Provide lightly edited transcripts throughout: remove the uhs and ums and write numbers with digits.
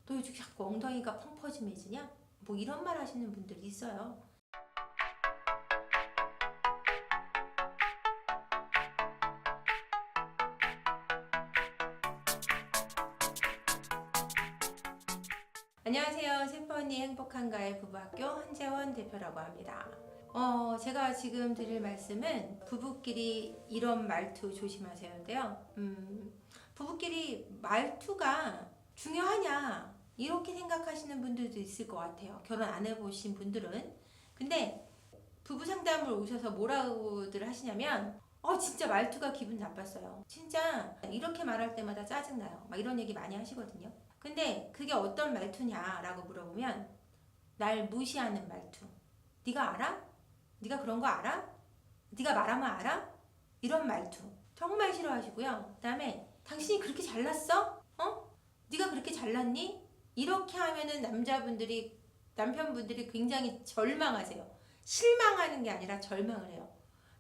너 요즘 자꾸 엉덩이가 펑퍼짐해지냐? 뭐 이런 말 하시는 분들이 있어요. 안녕하세요. 세퍼니 행복한가의 부부학교 한재원 대표라고 합니다. 제가 지금 드릴 말씀은 부부끼리 이런 말투 조심하세요인데요. 부부끼리 말투가 중요하냐 이렇게 생각하시는 분들도 있을 것 같아요. 결혼 안 해보신 분들은. 근데 부부 상담을 오셔서 뭐라고들 하시냐면 진짜 말투가 기분 나빴어요. 진짜 이렇게 말할 때마다 짜증나요. 막 이런 얘기 많이 하시거든요. 근데 그게 어떤 말투냐라고 물어보면 날 무시하는 말투. 네가 알아? 네가 그런 거 알아? 네가 말하면 알아? 이런 말투 정말 싫어하시고요. 그 다음에 당신이 그렇게 잘났어? 네가 그렇게 잘났니? 이렇게 하면은 남편분들이 굉장히 절망하세요. 실망하는 게 아니라 절망을 해요.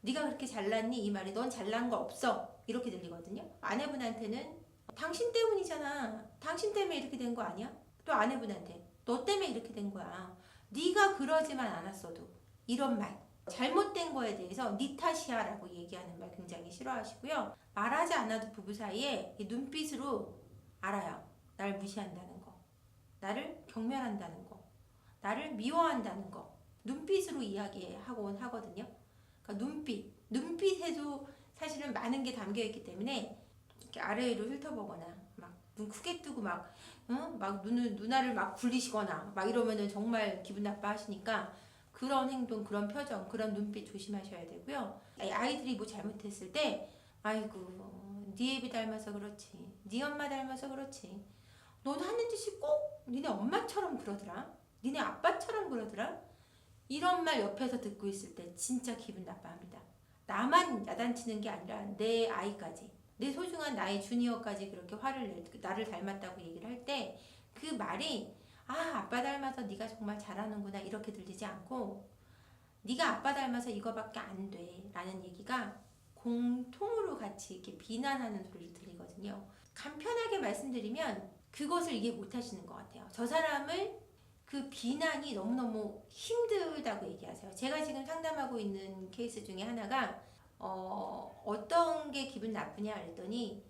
네가 그렇게 잘났니? 이 말이 넌 잘난 거 없어. 이렇게 들리거든요. 아내분한테는 당신 때문이잖아. 당신 때문에 이렇게 된 거 아니야? 또 아내분한테 너 때문에 이렇게 된 거야. 네가 그러지만 않았어도 이런 말 잘못된 거에 대해서 네 탓이야 라고 얘기하는 말 굉장히 싫어하시고요. 말하지 않아도 부부 사이에 눈빛으로 알아요. 날 무시한다는 거, 나를 경멸한다는 거, 나를 미워한다는 거 눈빛으로 이야기하곤 하거든요. 그러니까 눈빛에도 사실은 많은 게 담겨 있기 때문에 이렇게 아래 위로 훑어보거나 막 눈 크게 뜨고 막 눈알을 막 굴리시거나 막 이러면은 정말 기분 나빠하시니까 그런 행동, 그런 표정, 그런 눈빛 조심하셔야 되고요. 아이들이 뭐 잘못했을 때 아이고 네 애비 닮아서 그렇지, 네 엄마 닮아서 그렇지, 넌 하는 짓이 꼭 니네 엄마처럼 그러더라, 니네 아빠처럼 그러더라, 이런 말 옆에서 듣고 있을 때 진짜 기분 나빠합니다. 나만 야단치는 게 아니라 내 아이까지, 내 소중한 나의 주니어까지 그렇게 나를 닮았다고 얘기를 할 때 그 말이 아빠 닮아서 네가 정말 잘하는구나 이렇게 들리지 않고 네가 아빠 닮아서 이거밖에 안 돼 라는 얘기가 공통으로 같이 이렇게 비난하는 소리를 들리거든요. 간편하게 말씀드리면 그것을 이해 못 하시는 것 같아요. 저 사람을 그 비난이 너무너무 힘들다고 얘기하세요. 제가 지금 상담하고 있는 케이스 중에 하나가 어떤 게 기분 나쁘냐 그랬더니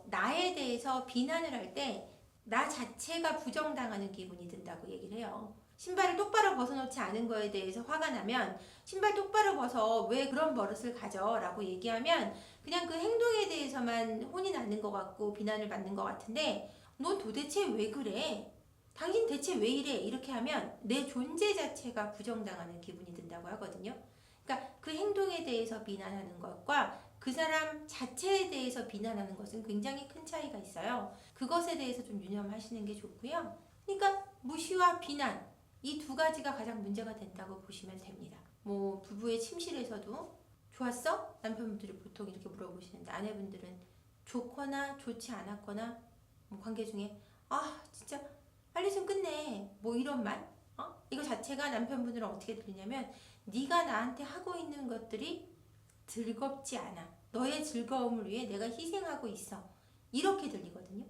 나에 대해서 비난을 할 때 나 자체가 부정당하는 기분이 든다고 얘기를 해요. 신발을 똑바로 벗어놓지 않은 거에 대해서 화가 나면 신발 똑바로 벗어 왜 그런 버릇을 가져 라고 얘기하면 그냥 그 행동에 대해서만 혼이 나는 것 같고 비난을 받는 것 같은데 넌 도대체 왜 그래? 당신 대체 왜 이래? 이렇게 하면 내 존재 자체가 부정당하는 기분이 든다고 하거든요. 그러니까 그 행동에 대해서 비난하는 것과 그 사람 자체에 대해서 비난하는 것은 굉장히 큰 차이가 있어요. 그것에 대해서 좀 유념하시는 게 좋고요. 그러니까 무시와 비난 이 두 가지가 가장 문제가 된다고 보시면 됩니다. 뭐 부부의 침실에서도 좋았어? 남편분들이 보통 이렇게 물어보시는데 아내분들은 좋거나 좋지 않았거나 뭐 관계 중에 진짜 빨리 좀 끝내 뭐 이런 말 이거 자체가 남편분들은 어떻게 들리냐면 네가 나한테 하고 있는 것들이 즐겁지 않아. 너의 즐거움을 위해 내가 희생하고 있어. 이렇게 들리거든요.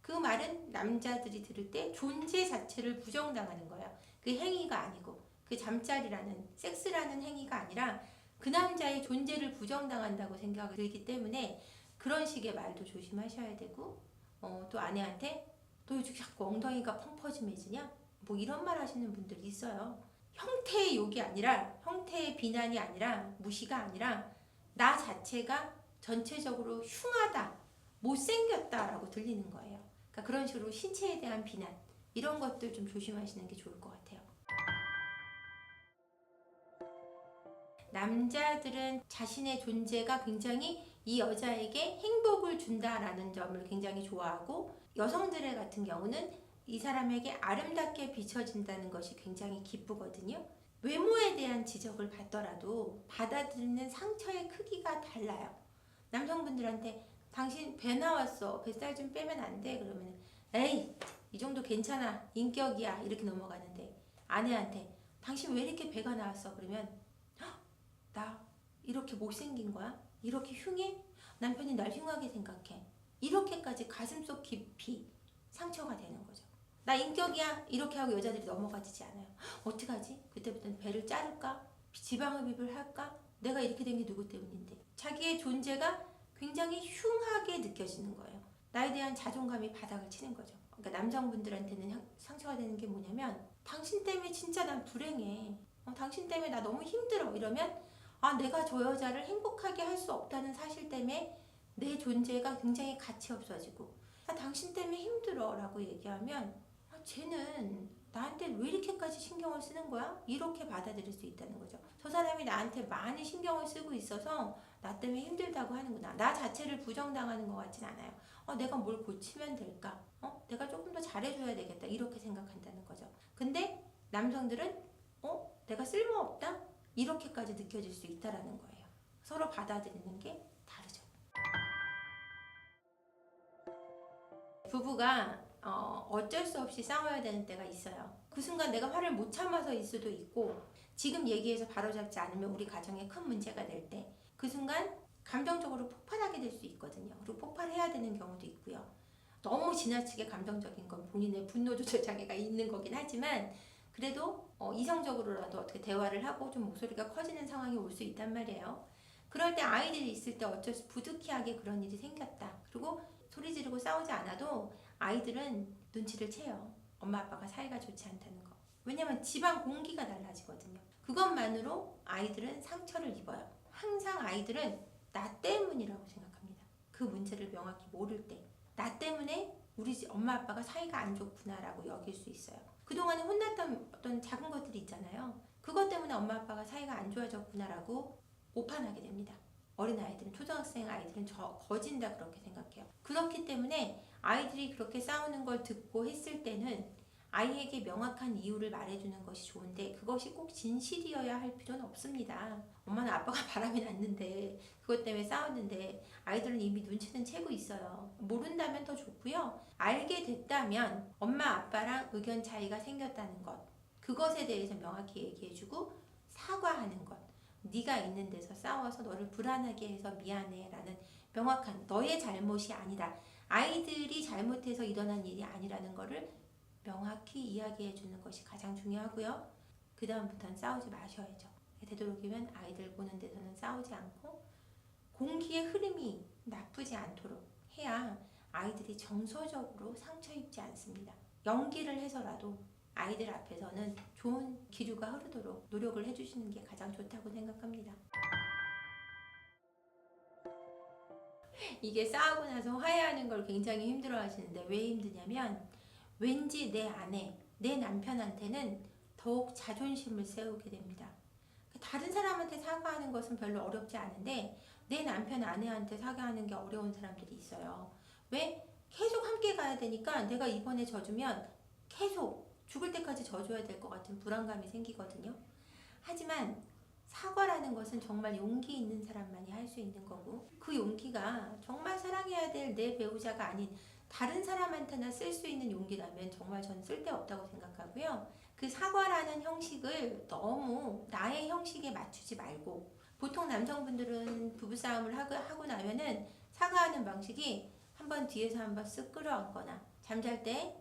그 말은 남자들이 들을 때 존재 자체를 부정당하는 거예요. 그 행위가 아니고 그 잠자리라는 섹스라는 행위가 아니라 그 남자의 존재를 부정당한다고 생각이 들기 때문에 그런 식의 말도 조심하셔야 되고 또 아내한테 너 요즘 자꾸 엉덩이가 펑퍼짐해지냐? 뭐 이런 말 하시는 분들이 있어요. 형태의 욕이 아니라 형태의 비난이 아니라 무시가 아니라 나 자체가 전체적으로 흉하다, 못생겼다라고 들리는 거예요. 그러니까 그런 식으로 신체에 대한 비난 이런 것들 좀 조심하시는 게 좋을 것 같아요. 남자들은 자신의 존재가 굉장히 이 여자에게 행복을 준다라는 점을 굉장히 좋아하고 여성들의 같은 경우는 이 사람에게 아름답게 비춰진다는 것이 굉장히 기쁘거든요. 외모에 대한 지적을 받더라도 받아들이는 상처의 크기가 달라요. 남성분들한테 당신 배 나왔어. 뱃살 좀 빼면 안 돼. 그러면 에이 이 정도 괜찮아. 인격이야. 이렇게 넘어가는데 아내한테 당신 왜 이렇게 배가 나왔어? 그러면 나 이렇게 못생긴 거야? 이렇게 흉해? 남편이 날 흉하게 생각해. 이렇게까지 가슴속 깊이 상처가 되는 거죠. 나 인격이야 이렇게 하고 여자들이 넘어가지지 않아요. 어떡하지? 그때부터는 배를 자를까? 지방흡입을 할까? 내가 이렇게 된 게 누구 때문인데? 자기의 존재가 굉장히 흉하게 느껴지는 거예요. 나에 대한 자존감이 바닥을 치는 거죠. 그러니까 남성분들한테는 상처가 되는 게 뭐냐면 당신 때문에 진짜 난 불행해. 당신 때문에 나 너무 힘들어. 이러면 내가 저 여자를 행복하게 할 수 없다는 사실 때문에 내 존재가 굉장히 가치 없어지고 당신 때문에 힘들어 라고 얘기하면 쟤는 나한테 왜 이렇게까지 신경을 쓰는 거야? 이렇게 받아들일 수 있다는 거죠. 저 사람이 나한테 많이 신경을 쓰고 있어서 나 때문에 힘들다고 하는구나. 나 자체를 부정당하는 것 같진 않아요. 내가 뭘 고치면 될까? 내가 조금 더 잘해줘야 되겠다. 이렇게 생각한다는 거죠. 근데 남성들은 내가 쓸모없다? 이렇게까지 느껴질 수 있다라는 거예요. 서로 받아들이는 게 다르죠. 부부가 어쩔 수 없이 싸워야 되는 때가 있어요. 그 순간 내가 화를 못 참아서일 수도 있고 지금 얘기해서 바로잡지 않으면 우리 가정에 큰 문제가 될 때 그 순간 감정적으로 폭발하게 될 수 있거든요. 그리고 폭발해야 되는 경우도 있고요. 너무 지나치게 감정적인 건 본인의 분노 조절 장애가 있는 거긴 하지만 그래도 이성적으로라도 어떻게 대화를 하고 좀 목소리가 커지는 상황이 올 수 있단 말이에요. 그럴 때 아이들이 있을 때 어쩔 수 부득이하게 그런 일이 생겼다. 그리고 소리 지르고 싸우지 않아도 아이들은 눈치를 채요. 엄마 아빠가 사이가 좋지 않다는 거. 왜냐면 집안 공기가 달라지거든요. 그것만으로 아이들은 상처를 입어요. 항상 아이들은 나 때문이라고 생각합니다. 그 문제를 명확히 모를 때. 나 때문에 우리 엄마 아빠가 사이가 안 좋구나라고 여길 수 있어요. 그동안에 혼났던 어떤 작은 것들이 있잖아요. 그것 때문에 엄마 아빠가 사이가 안 좋아졌구나라고 오판하게 됩니다. 어린아이들은, 초등학생 아이들은 거진다 그렇게 생각해요. 그렇기 때문에 아이들이 그렇게 싸우는 걸 듣고 했을 때는 아이에게 명확한 이유를 말해주는 것이 좋은데 그것이 꼭 진실이어야 할 필요는 없습니다. 엄마는 아빠가 바람이 났는데 그것 때문에 싸웠는데 아이들은 이미 눈치는 채고 있어요. 모른다면 더 좋고요. 알게 됐다면 엄마 아빠랑 의견 차이가 생겼다는 것, 그것에 대해서 명확히 얘기해주고 사과하는 것. 네가 있는 데서 싸워서 너를 불안하게 해서 미안해 라는 명확한 너의 잘못이 아니다. 아이들이 잘못해서 일어난 일이 아니라는 거를 명확히 이야기해 주는 것이 가장 중요하고요. 그 다음부터는 싸우지 마셔야죠. 되도록이면 아이들 보는 데서는 싸우지 않고 공기의 흐름이 나쁘지 않도록 해야 아이들이 정서적으로 상처 입지 않습니다. 연기를 해서라도 아이들 앞에서는 좋은 기류가 흐르도록 노력을 해주시는 게 가장 좋다고 생각합니다. 이게 싸우고 나서 화해하는 걸 굉장히 힘들어 하시는데 왜 힘드냐면 왠지 내 아내, 내 남편한테는 더욱 자존심을 세우게 됩니다. 다른 사람한테 사과하는 것은 별로 어렵지 않은데 내 남편, 아내한테 사과하는 게 어려운 사람들이 있어요. 왜? 계속 함께 가야 되니까 내가 이번에 져주면 계속 죽을 때까지 져줘야 될 것 같은 불안감이 생기거든요. 하지만 사과라는 것은 정말 용기 있는 사람만이 할 수 있는 거고 그 용기가 정말 사랑해야 될 내 배우자가 아닌 다른 사람한테나 쓸 수 있는 용기라면 정말 저는 쓸데없다고 생각하고요. 그 사과라는 형식을 너무 나의 형식에 맞추지 말고 보통 남성분들은 부부싸움을 하고 나면은 사과하는 방식이 한번 뒤에서 한번 쓱 끌어안거나 잠잘 때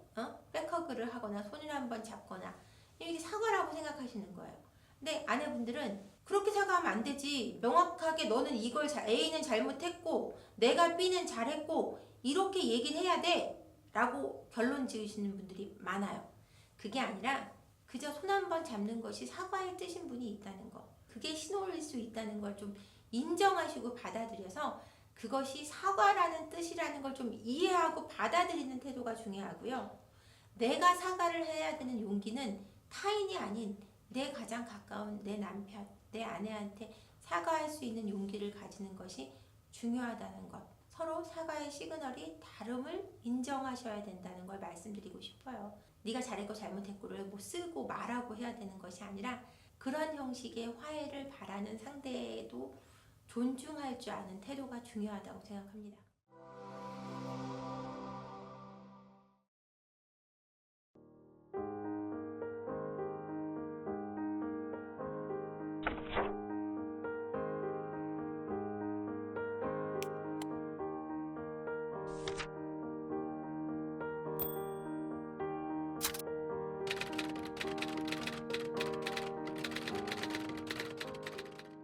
백허그를 하거나 손을 한번 잡거나 이게 사과라고 생각하시는 거예요. 근데 아내분들은 그렇게 사과하면 안 되지. 명확하게 너는 이걸 A는 잘못했고 내가 B는 잘했고 이렇게 얘기를 해야 돼 라고 결론 지으시는 분들이 많아요. 그게 아니라 그저 손 한번 잡는 것이 사과의 뜻인 분이 있다는 거, 그게 신호일 수 있다는 걸 좀 인정하시고 받아들여서 그것이 사과라는 뜻이라는 걸 좀 이해하고 받아들이는 태도가 중요하고요. 내가 사과를 해야 되는 용기는 타인이 아닌 내 가장 가까운 내 남편, 내 아내한테 사과할 수 있는 용기를 가지는 것이 중요하다는 것, 서로 사과의 시그널이 다름을 인정하셔야 된다는 걸 말씀드리고 싶어요. 네가 잘했고 잘못했고를 뭐 쓰고 말하고 해야 되는 것이 아니라 그런 형식의 화해를 바라는 상대에도 존중할 줄 아는 태도가 중요하다고 생각합니다.